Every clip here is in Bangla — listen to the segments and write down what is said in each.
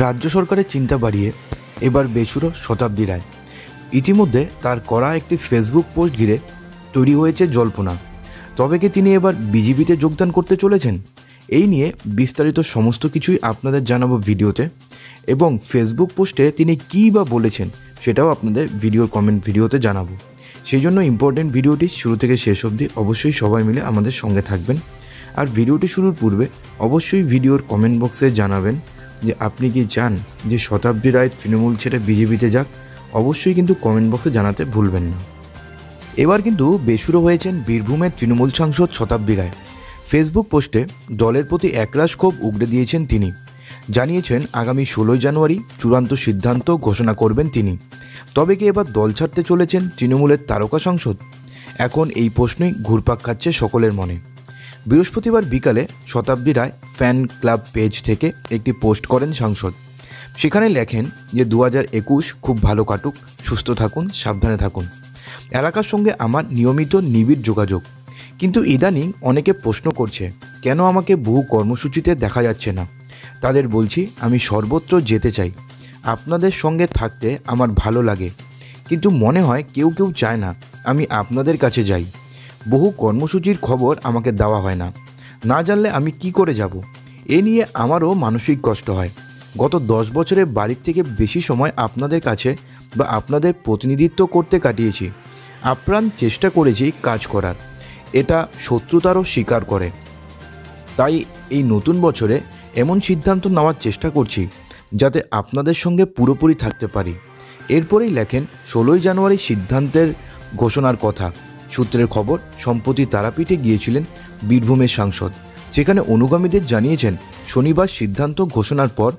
রাজ্য সরকারের চিন্তা বাড়িয়ে এবার বেসুরো শতাব্দী রায়। ইতিমধ্যে তার করা একটি ফেসবুক পোস্ট ঘিরে তৈরি হয়েছে জল্পনা। তবে কি তিনি এবার বিজেপিতে যোগদান করতে চলেছেন? এই নিয়ে বিস্তারিত সমস্ত কিছুই আপনাদের জানাবো ভিডিওতে, এবং ফেসবুক পোস্টে তিনি কী বা বলেছেন সেটাও আপনাদের কমেন্ট ভিডিওতে জানাবো। সেই জন্য ইম্পর্টেন্ট ভিডিওটি শুরু থেকে শেষ অবধি অবশ্যই সবাই মিলে আমাদের সঙ্গে থাকবেন। আর ভিডিওটি শুরুর পূর্বে অবশ্যই ভিডিওর কমেন্ট বক্সে জানাবেন যে আপনি কি চান যে শতাব্দী রায় তৃণমূল ছেড়ে বিজেপিতে যাক। অবশ্যই কিন্তু কমেন্ট বক্সে জানাতে ভুলবেন না। এবার কিন্তু বেসুরো হয়েছেন বীরভূমের তৃণমূল সাংসদ শতাব্দী রায়। ফেসবুক পোস্টে দলের প্রতি একরাশ ক্ষোভ উগড়ে দিয়েছেন তিনি। জানিয়েছেন আগামী 16 জানুয়ারি চূড়ান্ত সিদ্ধান্ত ঘোষণা করবেন তিনি। তবে কি এবার দল ছাড়তে চলেছেন তৃণমূলের তারকা সাংসদ? এখন এই প্রশ্নই ঘুরপাক খাচ্ছে সকলের মনে। বৃহস্পতিবার বিকালে শতাব্দী রায় ফ্যান ক্লাব পেজ থেকে একটি পোস্ট করেন সাংসদ। সেখানে লেখেন যে 2021 খুব ভালো কাটুক, সুস্থ থাকুন, সাবধানে থাকুন। এলাকার সঙ্গে আমার নিয়মিত নিবিড় যোগাযোগ, কিন্তু ইদানিং অনেকে প্রশ্ন করছে কেন আমাকে বহু কর্মসূচিতে দেখা যাচ্ছে না। তাদের বলছি আমি সর্বত্র যেতে চাই, আপনাদের সঙ্গে থাকতে আমার ভালো লাগে, কিন্তু মনে হয় কেউ চায় না আমি আপনাদের কাছে যাই। বহু কর্মসূচির খবর আমাকে দেওয়া হয় না, না জানলে আমি কি করে যাব। এ নিয়ে আমারও মানসিক কষ্ট হয়। গত 10 বছরে বাড়ির থেকে বেশি সময় আপনাদের কাছে বা আপনাদের প্রতিনিধিত্ব করতে কাটিয়েছি। আপ্রাণ চেষ্টা করেছি কাজ করার, এটা শত্রুতারও স্বীকার করে। তাই এই নতুন বছরে এমন সিদ্ধান্ত নেওয়ার চেষ্টা করছি যাতে আপনাদের সঙ্গে পুরোপুরি থাকতে পারি। এরপরেই লেখেন 16 জানুয়ারি সিদ্ধান্তের ঘোষণার কথা। সূত্রের খবর, সম্প্রতি তারাপীঠে গিয়েছিলেন বীরভূমের সাংসদ। সেখানে অনুগামীদের জানিয়েছেন শনিবার সিদ্ধান্ত ঘোষণার পর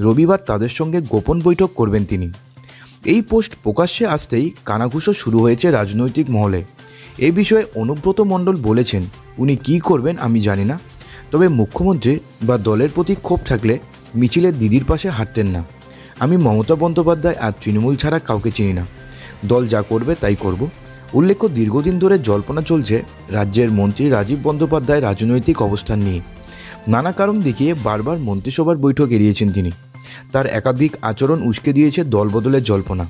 রবিবার তাদের সঙ্গে গোপন বৈঠক করবেন তিনি। এই পোস্ট প্রকাশ্যে আসতেই কানাঘুষো শুরু হয়েছে রাজনৈতিক মহলে। এই বিষয়ে অনুব্রত মণ্ডল বলেছেন উনি কী করবেন আমি জানি না, তবে মুখ্যমন্ত্রীর বা দলের প্রতি ক্ষোভ থাকলে মিছিলের দিদির পাশে হাঁটতেন না। আমি মমতা বন্দ্যোপাধ্যায় আর তৃণমূল ছাড়া কাউকে চিনি না, দল যা করবে তাই করব। উল্লেখ্য, দীর্ঘদিন ধরে জল্পনা চলছে রাজ্যের মন্ত্রী রাজীব বন্দ্যোপাধ্যায় রাজনৈতিক অবস্থান নিয়ে। নানা কারণ দেখিয়ে বারবার মন্ত্রিসভার বৈঠক এড়িয়েছেন তিনি। তার একাধিক আচরণ উস্কে দিয়েছে দলবদলের জল্পনা।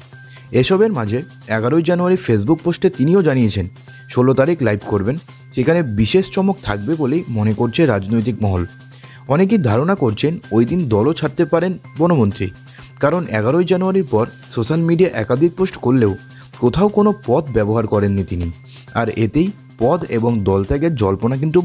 এসবের মাঝে 11 জানুয়ারি ফেসবুক পোস্টে তিনিও জানিয়েছেন 16 তারিখ লাইভ করবেন। সেখানে বিশেষ চমক থাকবে বলেই মনে করছে রাজনৈতিক মহল। অনেকেই ধারণা করছেন ওই দিন দলও ছাড়তে পারেন বনমন্ত্রী, কারণ 11 জানুয়ারির পর সোশ্যাল মিডিয়া একাধিক পোস্ট করলেও কোথাও কোনো পদ ব্যবহার করেননি তিনি। আর এতেই পদ এবং দল ত্যাগের জল্পনা কিন্তু